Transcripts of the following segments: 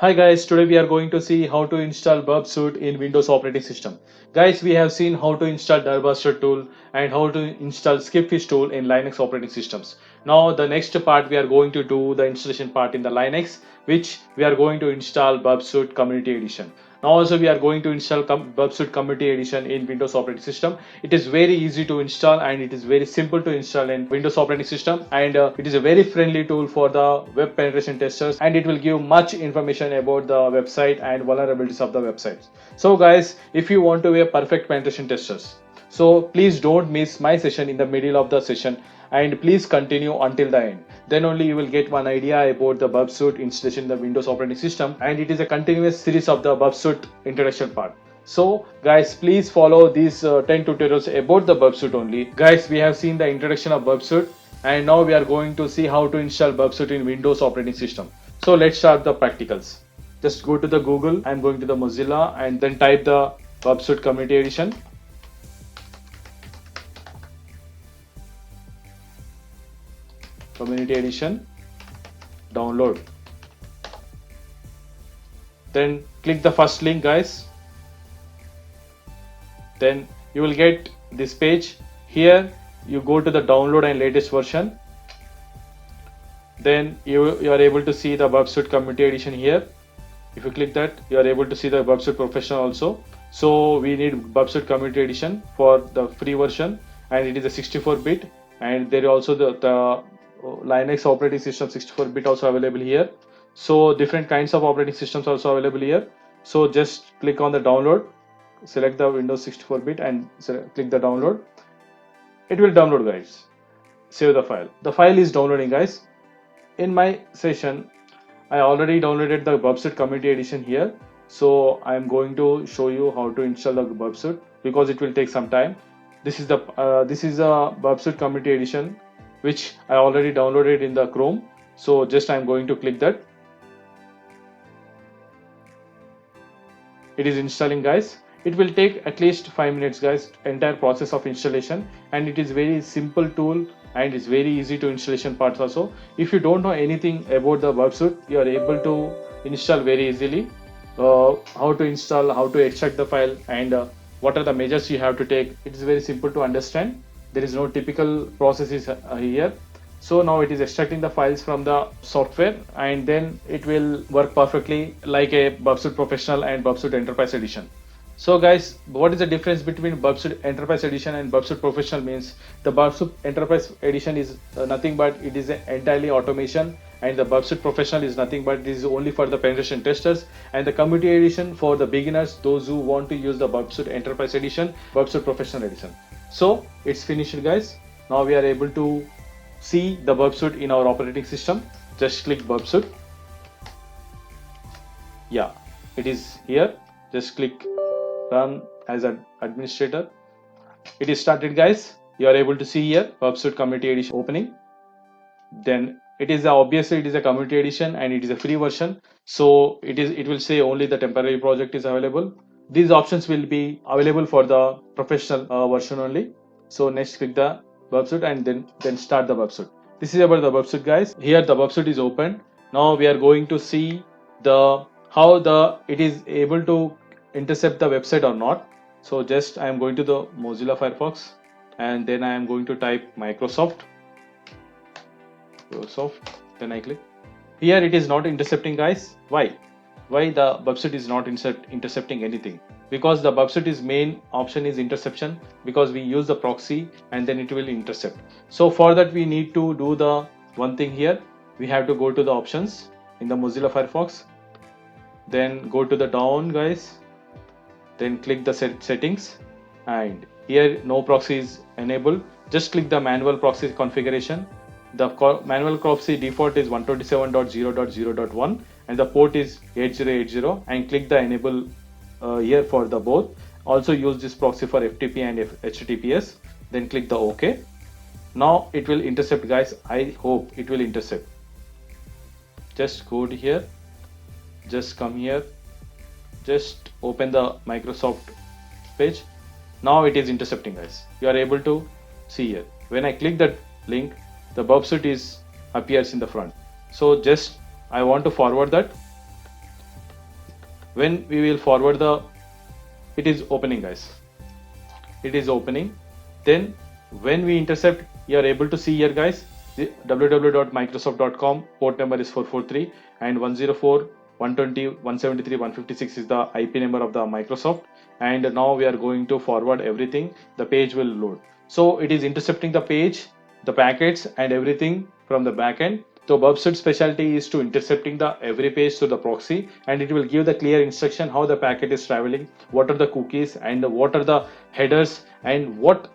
Hi guys, today we are going to see how to install Burpsuite in Windows operating system. Guys, we have seen how to install Durbuster tool and how to install Skipfish tool in Linux operating systems. Now the next part we are going to do the installation part in the Linux, which we are going to install Burpsuite Community Edition. Now also we are going to install Burpsuite Community Edition in Windows operating system. It is very easy to install and it is very simple to install in Windows operating system, and it is a very friendly tool for the web penetration testers, and it will give much information about the website and vulnerabilities of the websites. So guys, if you want to be a perfect penetration testers, so please don't miss my session in the middle of the session and please continue until the end. Then only you will get one idea about the Burpsuite installation in the Windows operating system, and it is a continuous series of the Burpsuite introduction part. So guys, please follow these 10 tutorials about the Burpsuite only. Guys, we have seen the introduction of Burpsuite and now we are going to see how to install Burpsuite in Windows operating system. So let's start the practicals. Just go to the Google. I'm going to the Mozilla and then type the Burpsuite Community Edition. Community Edition, download. Then click the first link, guys. Then you will get this page. Here you go to the download and latest version. Then you are able to see the Burpsuite Community Edition here. If you click that, you are able to see the Burpsuite Professional also. So we need Burpsuite Community Edition for the free version, and it is a 64-bit, and there is also the Linux operating system 64-bit also available here. So different kinds of operating systems also available here. So just click on the download, select the Windows 64-bit and click the download. It will download, guys. Save the file. The file is downloading, guys. In my session, I already downloaded the Burpsuite Community Edition here. So I am going to show you how to install the Burpsuite because it will take some time. This is a Burpsuite Community Edition which I already downloaded in the Chrome. So just I'm going to click that. It is installing, guys. It will take at least 5 minutes, guys, entire process of installation, and it is very simple tool and it's very easy to installation parts also. If you don't know anything about the Burpsuite, you are able to install very easily. How to install, how to extract the file, and what are the measures you have to take. It is very simple to understand. There is no typical processes here. So now it is extracting the files from the software, and then it will work perfectly like a Burpsuite Professional and Burpsuite Enterprise Edition. So guys, what is the difference between Burpsuite Enterprise Edition and Burpsuite Professional? Means the Burpsuite Enterprise Edition is nothing but it is entirely automation, and the Burpsuite Professional is nothing but it is only for the penetration testers, and the Community Edition for the beginners, those who want to use the Burpsuite Enterprise Edition, Burpsuite Professional Edition. So it's finished, guys. Now we are able to see the Burpsuite in our operating system. Just click Burpsuite. Yeah, it is here. Just click run as an administrator. It is started, guys. You are able to see here Burpsuite Community Edition opening. Then it is obviously it is a community edition and it is a free version. So it will say only the temporary project is available. These options will be available for the professional version only. So next click the Burpsuite and then start the Burpsuite. This is about the Burpsuite, guys. Here the Burpsuite is open. Now we are going to see how it is able to intercept the website or not. So just I am going to the Mozilla Firefox and then I am going to type Microsoft. Then I click. Here it is not intercepting, guys. Why the Burpsuite is not intercepting anything? Because the Burpsuite's main option is interception, because we use the proxy and then it will intercept. So for that we need to do the one thing here. We have to go to the options in the Mozilla Firefox, then go to the down, guys, then click the settings, and here no proxy is enabled. Just click the manual proxy configuration. The manual proxy default is 127.0.0.1 and the port is 8080, and click the enable here for the both. Also use this proxy for FTP and HTTPS. Then click the OK. Now it will intercept, guys. I hope it will intercept. Just go to here, just come here, just open the Microsoft page. Now it is intercepting, guys. You are able to see here. When I click that link, the Burpsuite appears in the front. So just I want to forward that. when we will forward the, it is opening guys, it is opening. Then when we intercept, you are able to see here guys, the www.microsoft.com port number is 443 and 104 120 173 156 is the IP number of the Microsoft. And now we are going to forward everything, the page will load. So it is intercepting the page, the packets and everything from the backend. So Burpsuite specialty is to intercepting the every page to the proxy, and it will give the clear instruction how the packet is traveling, what are the cookies and what are the headers, and what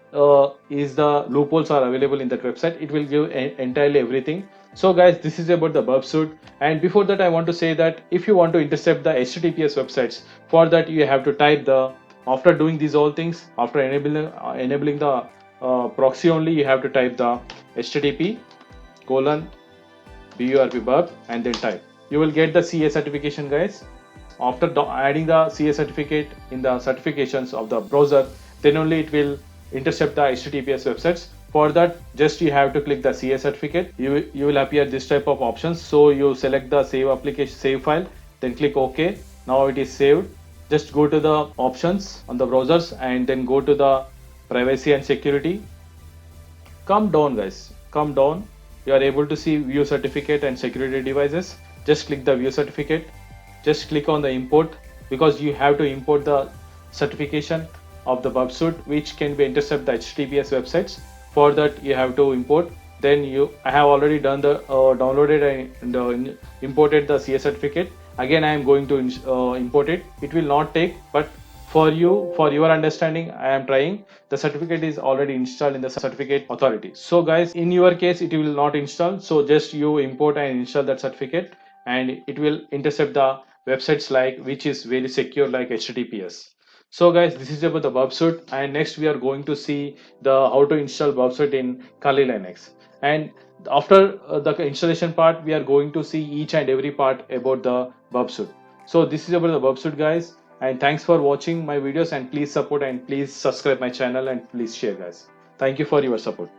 is the loopholes are available in that website. It will give entirely everything. So guys, this is about the Burpsuite. And before that, I want to say that if you want to intercept the HTTPS websites, for that you have to type the, after doing these all things, after enabling the proxy only, you have to type the HTTP colon burp and then type. You will get the CA certification guys. After adding the CA certificate in the certifications of the browser, then only it will intercept the HTTPS websites. For that, just you have to click the CA certificate. You will appear this type of options. So you select the save application, save file, then click OK. Now it is saved. Just go to the options on the browsers and then go to the privacy and security. Come down guys, come down. You are able to see view certificate and security devices. Just click the view certificate. Just click on the import, because you have to import the certification of the Burpsuite which can be intercept the HTTPS websites. For that you have to import. Then I have already done the downloaded and imported the CA certificate. Again I am going to import it. It will not take, but for you, for your understanding, I am trying. The certificate is already installed in the certificate authority. So guys, in your case it will not install, so just you import and install that certificate, and it will intercept the websites like which is very secure like HTTPS. So guys, this is about the Burpsuite, and next we are going to see the how to install Burpsuite in Kali Linux. And after the installation part, we are going to see each and every part about the Burpsuite. So this is about the Burpsuite guys, and thanks for watching my videos, and please support and please subscribe my channel and please share guys. Thank you for your support.